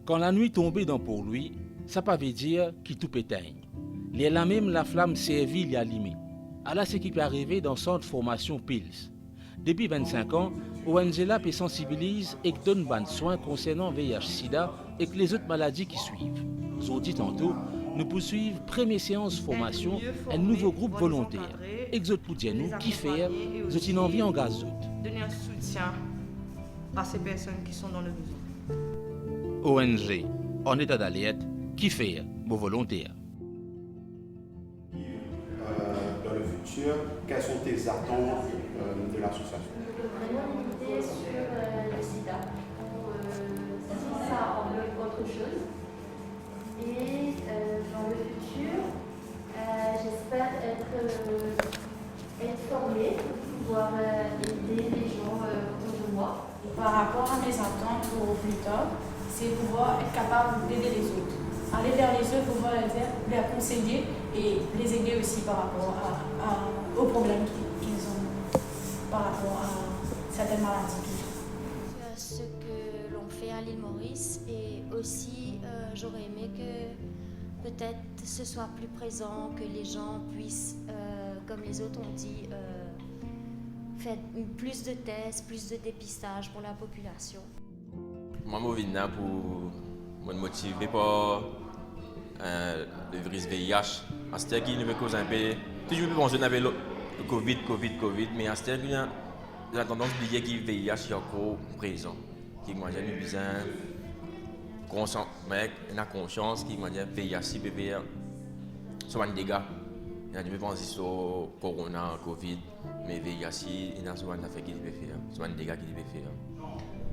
Quand la nuit tombait dans pour lui, ça pas veut dire qu'il tout éteigne. Les là même la flamme servie l'y allumer. Alors ce qui peut arriver dans centre formation PILS. Depuis 25 ans, ONG LAP sensibilise et donne ban soins concernant VIH-Sida et les autres maladies qui suivent. Vous dit tantôt, nous poursuivons première séance formation un nouveau groupe volontaire. Exode pour dire nous qui faire, vous avez envie en gaz. Donner un soutien à ces personnes qui sont dans le besoin. ONG, en état d'alerte, qui faire, vos volontaires. Dans le futur, quelles sont tes attentes de l'association? Vraiment militer sur le sida. Si ça englobe autre chose. Et dans le futur, j'espère être formée pour pouvoir aider les gens autour de moi. Par rapport à mes attentes pour plus tard, c'est pouvoir être capable d'aider les autres. Aller vers les autres, pouvoir les conseiller et les aider aussi par rapport aux problèmes qu'ils ont par rapport à certaines maladies. Ce que l'on fait à l'île Maurice et aussi j'aurais aimé que peut-être ce soit plus présent, que les gens puissent, comme les autres ont dit, faire plus de tests, plus de dépistage pour la population. Moi, je viens là pour me motiver par le virus VIH. À ce qui nous cause un peu, toujours plus penser avec le Covid, mais à ce qui la tendance à oublier que le VIH est encore présent. Qui m'a jamais besoin conscient, mais la conscience qui m'a dit VIH, bébé, sur un dégât. Il y a des penser sur Corona, Covid, mais VIH, il y a souvent des affaires qui peuvent faire, souvent des dégâts qui peuvent faire.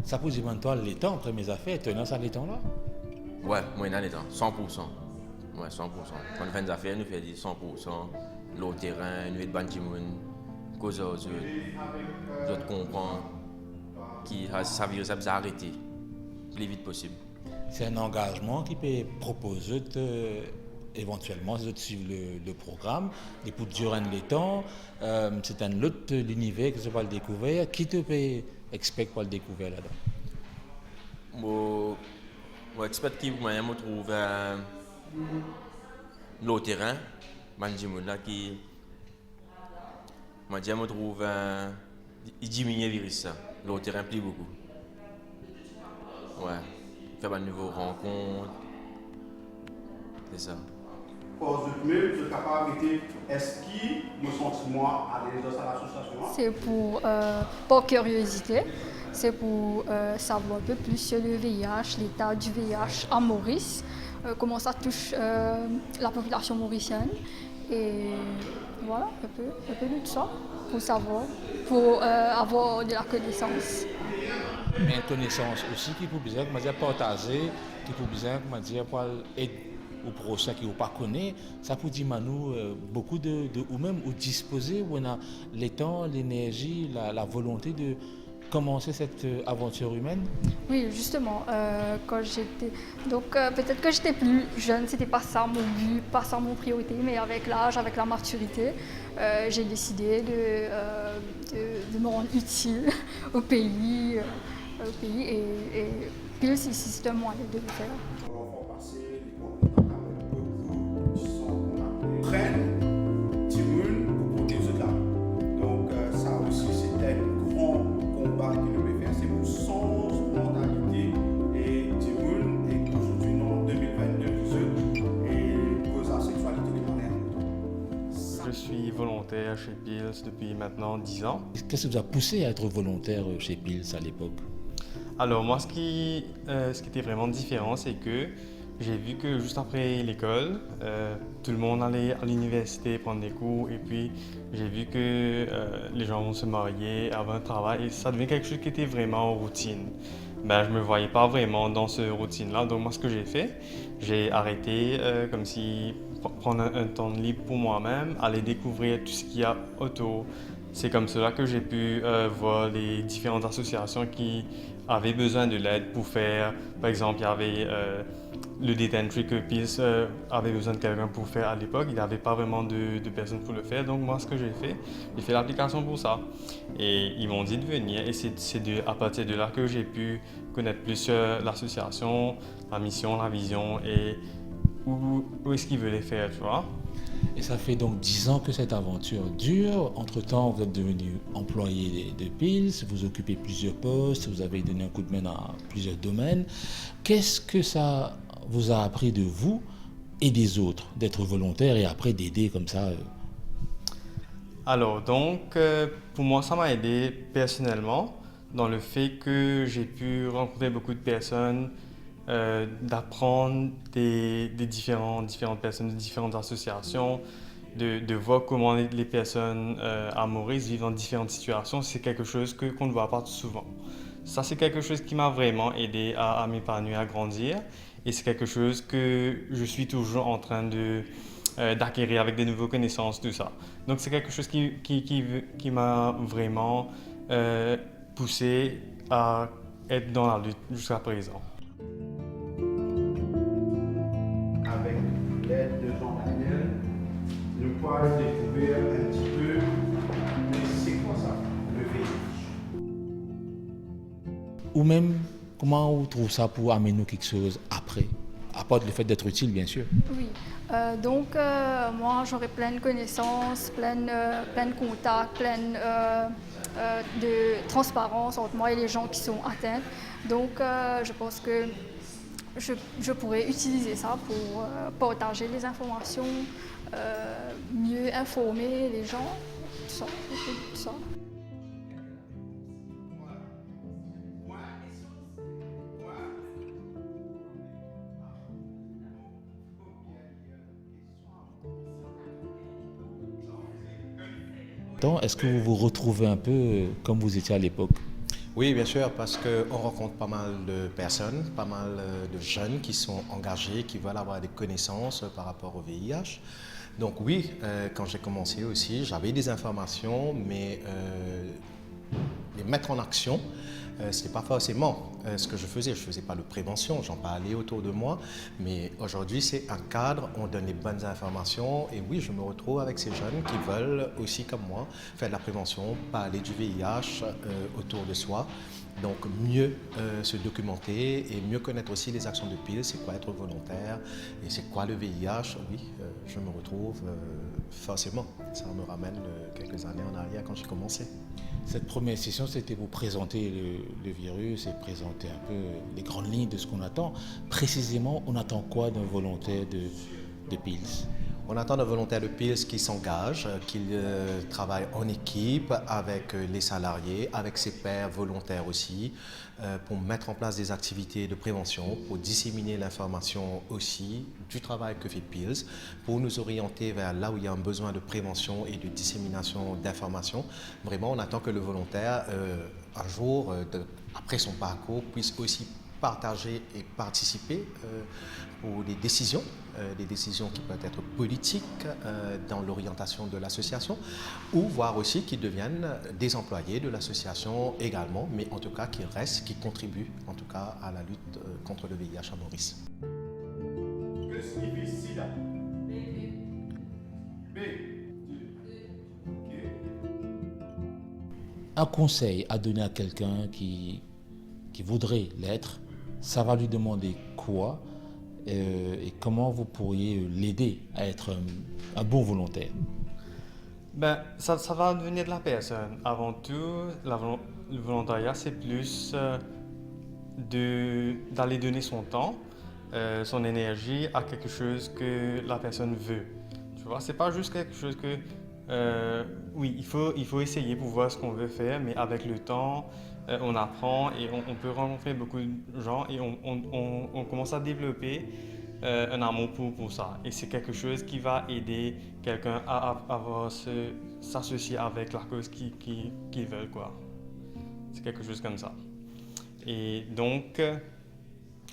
Ça pose éventuellement les temps après mes affaires, tenant ça les temps là? Ouais, moi, il y a les temps, 100%. Ouais, 100%. Quand on fait des affaires, nous faisons 100%. L'autre terrain, nous faisons des gens, cause aux autres, nous comprenons que ça veut arrêter le plus vite possible. C'est un engagement qui peut proposer éventuellement de suivre le programme et pour durer les temps. C'est un autre univers que je vais le découvrir. Qui te peut expect pour le découvrir là-dedans? Moi, expect qui me trouve le terrain, là qui me trouve il diminue le virus, le terrain plus beaucoup. Ouais, faire de nouvelles rencontres, c'est ça. Pour même, je suis capable de est-ce qu'il me sent moi à l'aise dans l'association? C'est pour curiosité, c'est pour savoir un peu plus sur le VIH, l'état du VIH à Maurice, comment ça touche la population mauricienne. Et voilà, un peu de tout ça, pour savoir, pour avoir de la connaissance. Mais une connaissance aussi qui peut bien partager, qui peut bien aider aux prochains qui ne pas connaissent, ça peut dire nous beaucoup ou même ou disposer où on a le temps, l'énergie, la volonté de commencer cette aventure humaine. Oui, justement, quand j'étais, donc peut-être que j'étais plus jeune, c'était pas ça mon but, pas ça mon priorité, mais avec l'âge, avec la maturité, j'ai décidé de me rendre utile au pays et puis c'est un moyen de le faire. Prennent Timoun pour protéger là. Donc ça aussi c'est un grand combat que nous devons faire, c'est pour sans mentalité et Timoun est aujourd'hui en 2022 et cause la sexualité des malades. Je suis volontaire chez PILS depuis maintenant 10 ans. Qu'est-ce qui vous a poussé à être volontaire chez PILS à l'époque? Alors moi ce qui était vraiment différent c'est que j'ai vu que juste après l'école, tout le monde allait à l'université prendre des cours et puis j'ai vu que les gens vont se marier, avoir un travail et ça devenait quelque chose qui était vraiment en routine. Je ne me voyais pas vraiment dans cette routine-là, donc moi ce que j'ai fait, j'ai arrêté comme si prendre un temps libre pour moi-même, aller découvrir tout ce qu'il y a autour c'est comme cela que j'ai pu voir les différentes associations qui avaient besoin de l'aide pour faire, par exemple, il y avait le data entry que Pils avait besoin de quelqu'un pour faire à l'époque. Il n'y avait pas vraiment de personnes pour le faire. Donc moi, ce que j'ai fait l'application pour ça. Et ils m'ont dit de venir. Et c'est à partir de là que j'ai pu connaître plus l'association, la mission, la vision et où est-ce qu'ils veulent faire, tu vois. Et ça fait donc 10 ans que cette aventure dure. Entre-temps, vous êtes devenu employé de Pils, vous occupez plusieurs postes, vous avez donné un coup de main dans plusieurs domaines. Qu'est-ce que ça vous a appris de vous et des autres, d'être volontaire et après d'aider comme ça Alors, donc, pour moi, ça m'a aidé personnellement dans le fait que j'ai pu rencontrer beaucoup de personnes, d'apprendre des différentes personnes de différentes associations, de voir comment les personnes à Maurice vivent dans différentes situations. C'est quelque chose qu'on ne voit pas souvent. Ça, c'est quelque chose qui m'a vraiment aidé à m'épanouir, à grandir. Et c'est quelque chose que je suis toujours en train d'acquérir avec des nouvelles connaissances, tout ça. Donc, c'est quelque chose qui m'a vraiment poussé à être dans la lutte jusqu'à présent. Avec l'aide de Jean-Daniel, je crois découvrir un petit peu, mais c'est quoi ça, le VIH? Ou même, comment on trouve ça pour amener quelque chose après, à part le fait d'être utile, bien sûr. Oui, donc moi j'aurais plein de connaissances, plein de contacts, plein de transparence entre moi et les gens qui sont atteints. Donc je pense que je pourrais utiliser ça pour partager les informations, mieux informer les gens, tout ça, tout ça. Est-ce que vous vous retrouvez un peu comme vous étiez à l'époque? Oui, bien sûr, parce qu'on rencontre pas mal de personnes, pas mal de jeunes qui sont engagés, qui veulent avoir des connaissances par rapport au VIH. Donc oui, quand j'ai commencé aussi, j'avais des informations, mais les mettre en action, ce n'était pas forcément ce que je faisais. Je ne faisais pas de prévention, j'en parlais autour de moi. Mais aujourd'hui, c'est un cadre, on donne les bonnes informations. Et oui, je me retrouve avec ces jeunes qui veulent aussi, comme moi, faire de la prévention, parler du VIH autour de soi. Donc mieux se documenter et mieux connaître aussi les actions de Pils, c'est quoi être volontaire et c'est quoi le VIH. Oui, je me retrouve forcément. Ça me ramène quelques années en arrière quand j'ai commencé. Cette première session, c'était pour présenter le virus et présenter un peu les grandes lignes de ce qu'on attend. Précisément, on attend quoi d'un volontaire de Pils? On attend d'un volontaire de Pils qui s'engage, qui travaille en équipe avec les salariés, avec ses pairs volontaires aussi, pour mettre en place des activités de prévention, pour disséminer l'information aussi du travail que fait Pils, pour nous orienter vers là où il y a un besoin de prévention et de dissémination d'informations. Vraiment, on attend que le volontaire, un jour, après son parcours, puisse aussi partager et participer pour des décisions qui peuvent être politiques dans l'orientation de l'association, ou voire aussi qu'ils deviennent des employés de l'association également, mais en tout cas qui restent, qui contribuent en tout cas à la lutte contre le VIH à Maurice. Que signifie SIDA? B. Un conseil à donner à quelqu'un qui voudrait l'être, ça va lui demander quoi et comment vous pourriez l'aider à être un bon volontaire? Ça va venir de la personne. Avant tout, le volontariat, c'est plus d'aller donner son temps, son énergie à quelque chose que la personne veut. Tu vois, c'est pas juste quelque chose que... oui, il faut essayer pour voir ce qu'on veut faire, mais avec le temps, on apprend et on peut rencontrer beaucoup de gens et on commence à développer un amour pour ça. Et c'est quelque chose qui va aider quelqu'un à s'associer avec la cause qu'ils veulent, quoi. C'est quelque chose comme ça. Et donc,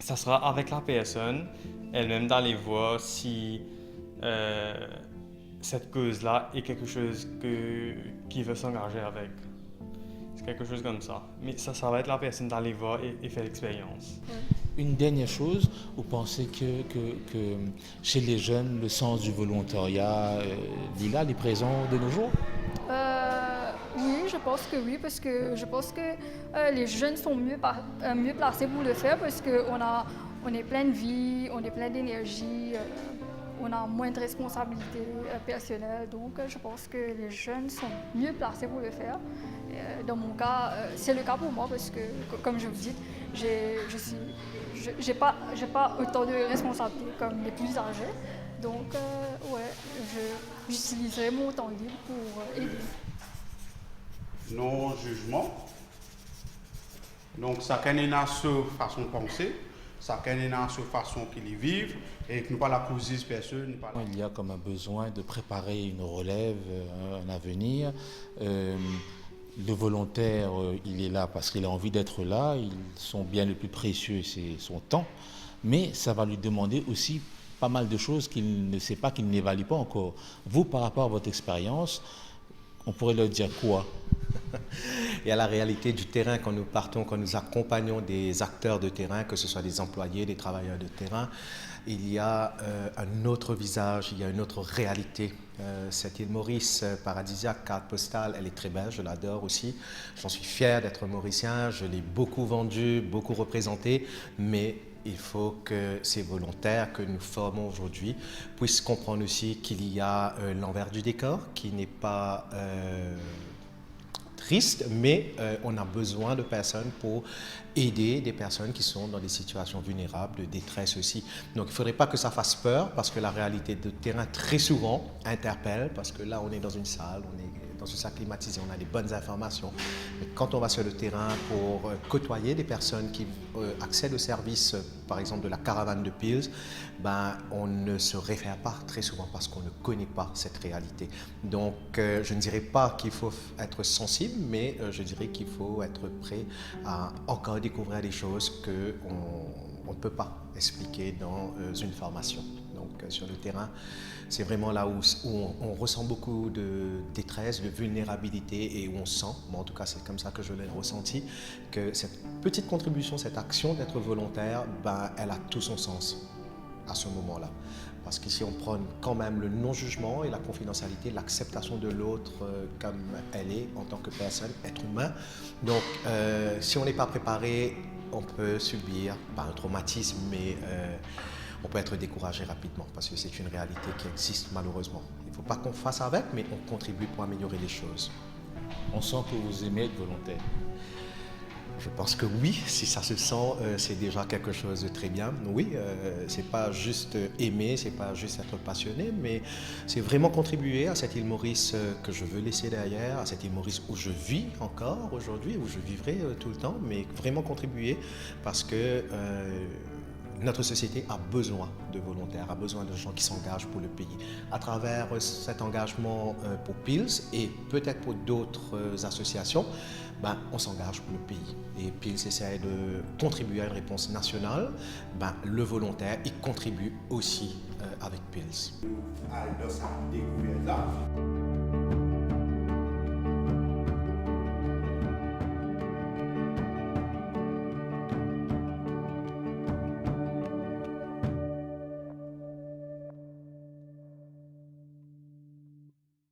ça sera avec la personne elle-même d'aller voir si cette cause-là est quelque chose qui veut s'engager avec. C'est quelque chose comme ça. Mais ça va être la personne d'aller voir et faire l'expérience. Une dernière chose, vous pensez que chez les jeunes, le sens du volontariat, il est présent de nos jours? Oui, je pense que oui, parce que je pense que les jeunes sont mieux placés pour le faire parce qu'on est plein de vie, on est plein d'énergie, on a moins de responsabilités personnelles. Donc je pense que les jeunes sont mieux placés pour le faire. Dans mon cas, c'est le cas pour moi parce que, comme je vous dis, j'ai pas autant de responsabilités comme les plus âgés. Donc, j'utiliserai mon temps libre pour aider. Non jugement. Donc, chacun a sa façon de penser, chacun a sa façon qu'il y vive, et que nous pas la cause personne. Il y a comme un besoin de préparer une relève, un avenir. Le volontaire, il est là parce qu'il a envie d'être là. Son bien le plus précieux, c'est son temps. Mais ça va lui demander aussi pas mal de choses qu'il ne sait pas, qu'il n'évalue pas encore. Vous, par rapport à votre expérience, on pourrait leur dire quoi? Il y a la réalité du terrain quand nous partons, quand nous accompagnons des acteurs de terrain, que ce soit des employés, des travailleurs de terrain. Il y a un autre visage, il y a une autre réalité. Cette île Maurice paradisiaque, carte postale, elle est très belle, je l'adore aussi. J'en suis fier d'être mauricien, je l'ai beaucoup vendue, beaucoup représentée, mais il faut que ces volontaires que nous formons aujourd'hui puissent comprendre aussi qu'il y a l'envers du décor, qui n'est pas triste, mais on a besoin de personnes pour aider des personnes qui sont dans des situations vulnérables, de détresse aussi. Donc il ne faudrait pas que ça fasse peur, parce que la réalité de terrain très souvent interpelle, parce que là on est dans une salle, on est dans une salle climatisée, on a des bonnes informations. Mais quand on va sur le terrain pour côtoyer des personnes qui accèdent au service, par exemple de la caravane de Pils, on ne se réfère pas très souvent parce qu'on ne connaît pas cette réalité. Donc je ne dirais pas qu'il faut être sensible, mais je dirais qu'il faut être prêt à encore découvrir des choses qu'on ne peut pas expliquer dans une formation. Donc sur le terrain, c'est vraiment là où on ressent beaucoup de détresse, de vulnérabilité et où on sent, en tout cas c'est comme ça que je l'ai ressenti, que cette petite contribution, cette action d'être volontaire, elle a tout son sens à ce moment-là. Parce qu'ici on prône quand même le non-jugement et la confidentialité, l'acceptation de l'autre comme elle est en tant que personne, être humain. Donc si on n'est pas préparé, on peut subir pas un traumatisme, mais on peut être découragé rapidement parce que c'est une réalité qui existe malheureusement. Il ne faut pas qu'on fasse avec, mais on contribue pour améliorer les choses. On sent que vous aimez être volontaire. Je pense que oui, si ça se sent, c'est déjà quelque chose de très bien. Oui, c'est pas juste aimer, c'est pas juste être passionné, mais c'est vraiment contribuer à cette île Maurice que je veux laisser derrière, à cette île Maurice où je vis encore aujourd'hui, où je vivrai tout le temps, mais vraiment contribuer parce que notre société a besoin de volontaires, a besoin de gens qui s'engagent pour le pays. À travers cet engagement pour Pils et peut-être pour d'autres associations, on s'engage pour le pays. Et Pils essaie de contribuer à une réponse nationale. Le volontaire, il contribue aussi avec Pils. À cette découverte-là,